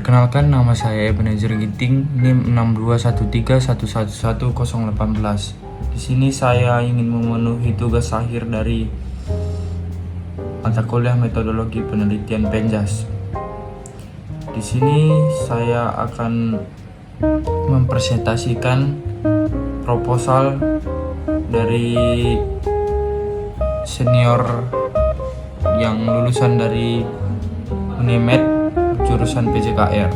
Perkenalkan, nama saya Ebenezer Ginting, NIM 62131111018. Di sini saya ingin memenuhi tugas akhir dari mata kuliah metodologi penelitian Penjas. Di sini saya akan mempresentasikan proposal dari senior yang lulusan dari Unimed jurusan PJKR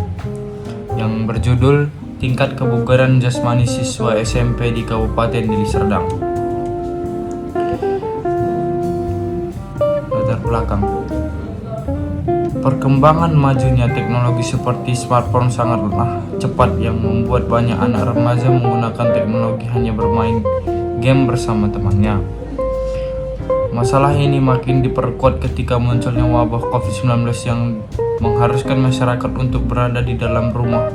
yang berjudul Tingkat Kebugaran Jasmani Siswa SMP di Kabupaten Deli Serdang. Latar belakang. Perkembangan majunya teknologi seperti smartphone sangatlah cepat yang membuat banyak anak remaja menggunakan teknologi hanya bermain game bersama temannya. Masalah ini makin diperkuat ketika munculnya wabah COVID-19 yang mengharuskan masyarakat untuk berada di dalam rumah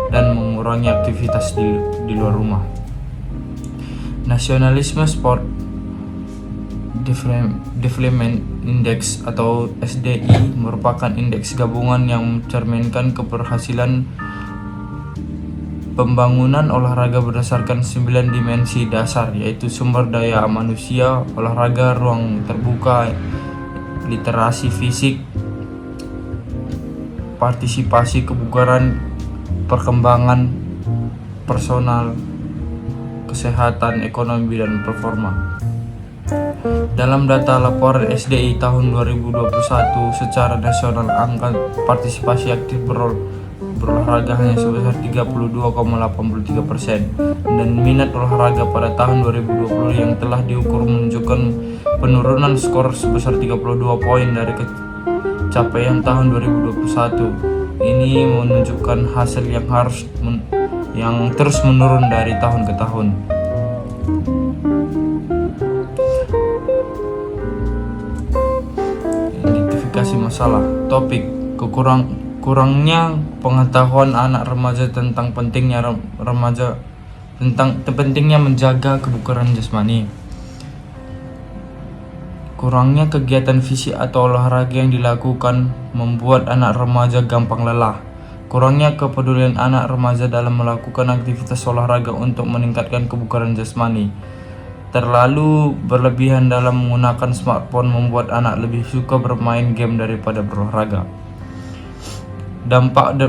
dan mengurangi aktivitas di luar rumah. Nasionalisme Sport Development Index atau SDI merupakan indeks gabungan yang mencerminkan keberhasilan pembangunan olahraga berdasarkan 9 dimensi dasar, yaitu sumber daya manusia, olahraga, ruang terbuka, literasi fisik, partisipasi kebugaran, perkembangan personal, kesehatan, ekonomi, dan performa. Dalam data laporan SDI tahun 2021 secara nasional, angka partisipasi aktif berolahraga hanya sebesar 32,83% dan minat olahraga pada tahun 2020 yang telah diukur menunjukkan penurunan skor sebesar 32 poin dari capaian tahun 2021. Ini menunjukkan hasil yang terus menurun dari tahun ke tahun. Identifikasi masalah. Topik: kurangnya pengetahuan anak remaja tentang pentingnya menjaga kebugaran jasmani. Kurangnya kegiatan fisik atau olahraga yang dilakukan membuat anak remaja gampang lelah. Kurangnya kepedulian anak remaja dalam melakukan aktivitas olahraga untuk meningkatkan kebugaran jasmani. Terlalu berlebihan dalam menggunakan smartphone membuat anak lebih suka bermain game daripada berolahraga. Dampak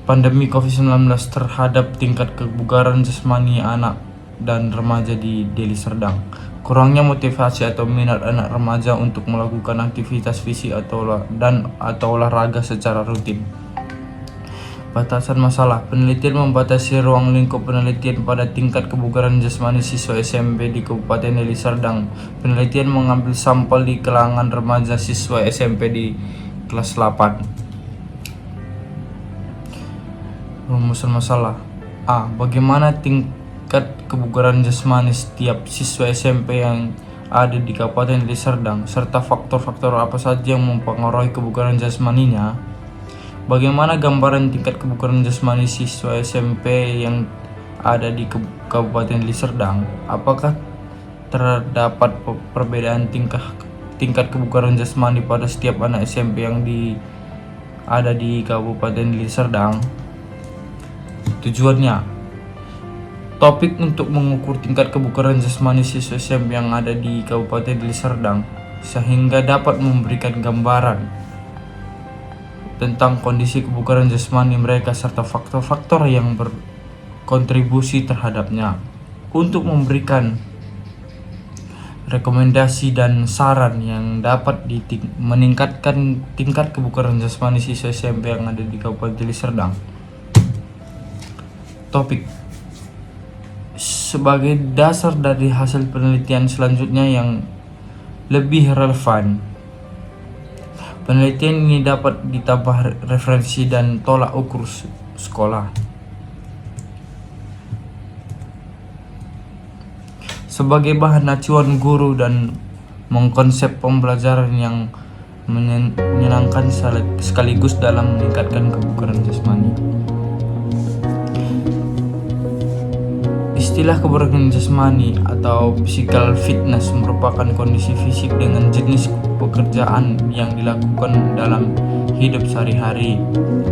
pandemi COVID-19 terhadap tingkat kebugaran jasmani anak dan remaja di Deli Serdang. Kurangnya motivasi atau minat anak remaja untuk melakukan aktivitas fisik atau olahraga secara rutin. Batasan masalah. Penelitian membatasi ruang lingkup penelitian pada tingkat kebugaran jasmani siswa SMP di Kabupaten Deli Serdang. Penelitian mengambil sampel di kalangan remaja siswa SMP di kelas 8. Rumusan masalah. A. Bagaimana tingkat kebugaran jasmani setiap siswa SMP yang ada di Kabupaten Deli Serdang, serta faktor-faktor apa saja yang mempengaruhi kebugaran jasmaninya? Bagaimana gambaran tingkat kebugaran jasmani siswa SMP yang ada di Kabupaten Deli Serdang? Apakah terdapat perbedaan tingkat kebugaran jasmani pada setiap anak SMP yang ada di Kabupaten Deli Serdang? Tujuannya. Topik untuk mengukur tingkat kebugaran jasmani siswa SMP yang ada di Kabupaten Deli Serdang sehingga dapat memberikan gambaran tentang kondisi kebugaran jasmani mereka serta faktor-faktor yang berkontribusi terhadapnya untuk memberikan rekomendasi dan saran yang dapat meningkatkan tingkat kebugaran jasmani siswa SMP yang ada di Kabupaten Deli Serdang. Topik sebagai dasar dari hasil penelitian selanjutnya yang lebih relevan. Penelitian ini dapat ditambah referensi dan tolak ukur sekolah. Sebagai bahan acuan guru dan mengkonsep pembelajaran yang menyenangkan sekaligus dalam meningkatkan kebugaran jasmani. Istilah kebugaran jasmani atau physical fitness merupakan kondisi fisik dengan jenis pekerjaan yang dilakukan dalam hidup sehari-hari.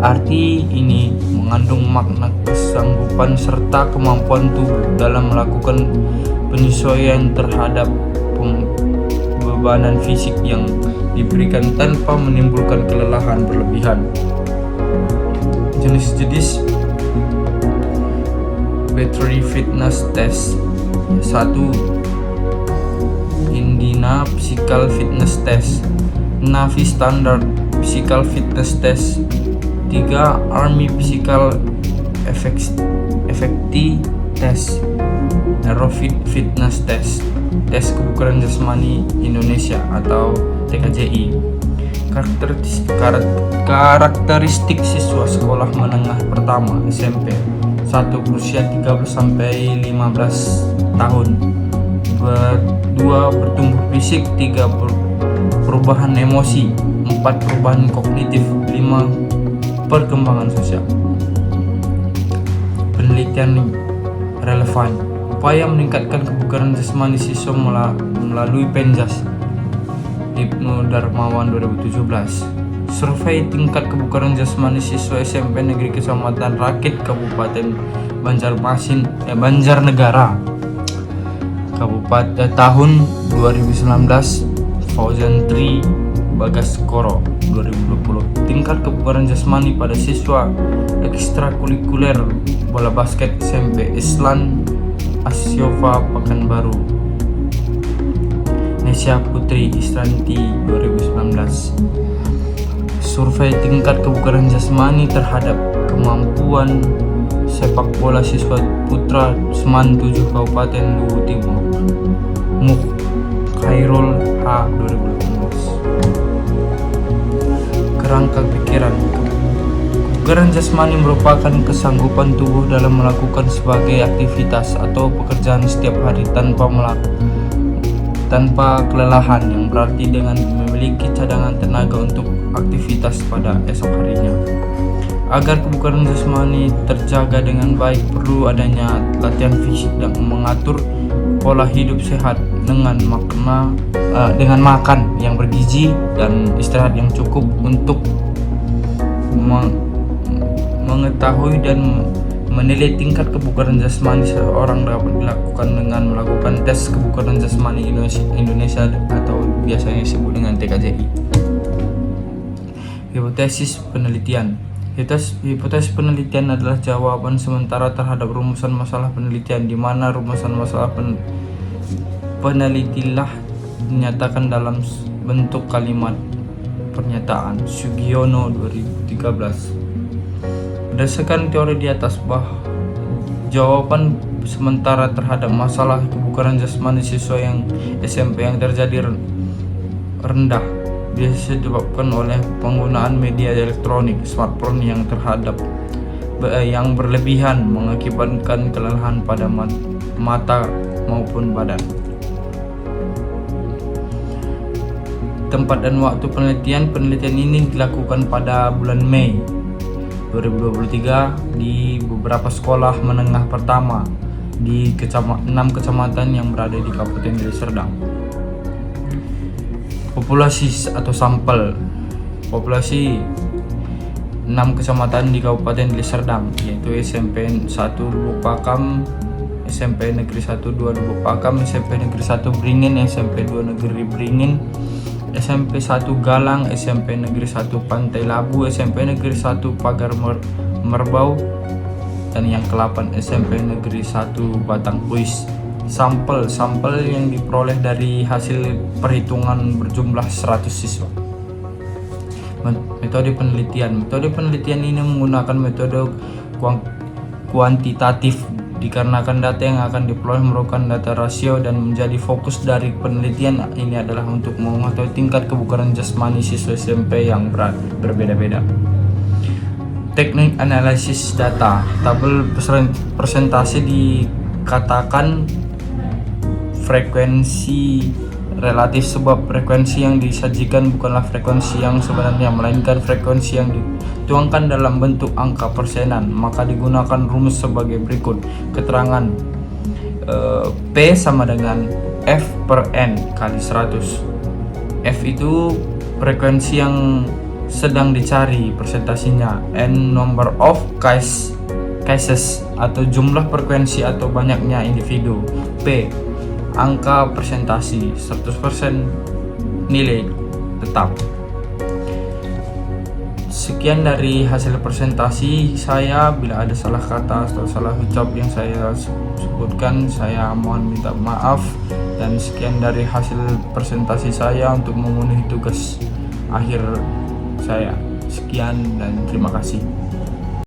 Arti ini mengandung makna kesanggupan serta kemampuan tubuh dalam melakukan penyesuaian terhadap bebanan fisik yang diberikan tanpa menimbulkan kelelahan berlebihan. Jenis-jenis Battery Fitness Test. 1. Indina Physical Fitness Test. Navy Standard Physical Fitness Test. 3. Army Physical Effectivity Test. Aerofit Fitness Test. Tes kebugaran jasmani Indonesia atau TKJI. Karakteristik siswa sekolah menengah pertama SMP. 1. Berusia 13-15 tahun. 2. Bertumbuh fisik. 3. Perubahan emosi. 4. Perubahan kognitif. 5. Perkembangan sosial. Penelitian relevan. Upaya meningkatkan kebugaran jasmani siswa melalui Penjas. Ibnu Darmawan 2017. Survei tingkat kebugaran jasmani siswa SMP Negeri Kecamatan Rakit Kabupaten Banjarnegara Kabupaten tahun 2019. Fauzan Tri Bagaskoro 2020. Tingkat kebugaran jasmani pada siswa ekstrakurikuler bola basket SMP Islan Asyofa Pekanbaru. Nesya Putri Isranti 2019. Survei tingkat kebugaran jasmani terhadap kemampuan sepak bola siswa putra Seman 7 Kabupaten Luwu Timur. Muk Khairul H 2018. Kerangka pikiran. Kebugaran jasmani merupakan kesanggupan tubuh dalam melakukan sebagai aktivitas atau pekerjaan setiap hari tanpa kelelahan, yang berarti dengan memiliki cadangan tenaga untuk aktivitas pada esok harinya. Agar kebugaran jasmani terjaga dengan baik, perlu adanya latihan fisik dan mengatur pola hidup sehat dengan makan yang bergizi dan istirahat yang cukup untuk mengetahui dan menilai tingkat kebugaran jasmani seseorang dapat dilakukan dengan melakukan tes kebugaran jasmani Indonesia atau biasanya disebut dengan TKJI. Hipotesis penelitian. Hipotesis penelitian adalah jawaban sementara terhadap rumusan masalah penelitian, di mana rumusan masalah penelitilah dinyatakan dalam bentuk kalimat pernyataan. Sugiono 2013. Berdasarkan teori di atas, jawaban sementara terhadap masalah kebugaran jasmani siswa yang SMP yang terjadi rendah biasa disebabkan oleh penggunaan media elektronik smartphone yang berlebihan, mengakibatkan kelelahan pada mata maupun badan. Tempat dan waktu penelitian ini dilakukan pada bulan Mei 2023 di beberapa sekolah menengah pertama di 6 kecamatan yang berada di Kabupaten Deli Serdang. Populasi atau sampel. Populasi 6 kecamatan di Kabupaten Deli Serdang, yaitu SMP 1 Lubuk Pakam, SMP Negeri 1 2 Lubuk Pakam, SMP Negeri 1 Beringin, SMP 2 Negeri Beringin, SMP 1 Galang, SMP Negeri 1 Pantai Labu, SMP Negeri 1 Pagar Merbau, dan yang ke-8 SMP Negeri 1 Batang Puis. Sampel yang diperoleh dari hasil perhitungan berjumlah 100 siswa. Metode penelitian ini menggunakan metode kuantitatif, dikarenakan data yang akan diperoleh merupakan data rasio, dan menjadi fokus dari penelitian ini adalah untuk mengetahui tingkat kebugaran jasmani siswa SMP yang berbeda-beda. Teknik analisis data. Tabel presentasi dikatakan frekuensi relatif, sebab frekuensi yang disajikan bukanlah frekuensi yang sebenarnya, melainkan frekuensi yang dituangkan dalam bentuk angka persenan. Maka digunakan rumus sebagai berikut. Keterangan P sama dengan F per N kali 100. F itu frekuensi yang sedang dicari presentasinya. N number of cases atau jumlah frekuensi atau banyaknya individu. P angka presentasi 100% nilai tetap. Sekian dari hasil presentasi saya. Bila ada salah kata atau salah ucap yang saya sebutkan, saya mohon minta maaf. Dan sekian dari hasil presentasi saya untuk memenuhi tugas akhir saya. Sekian dan terima kasih.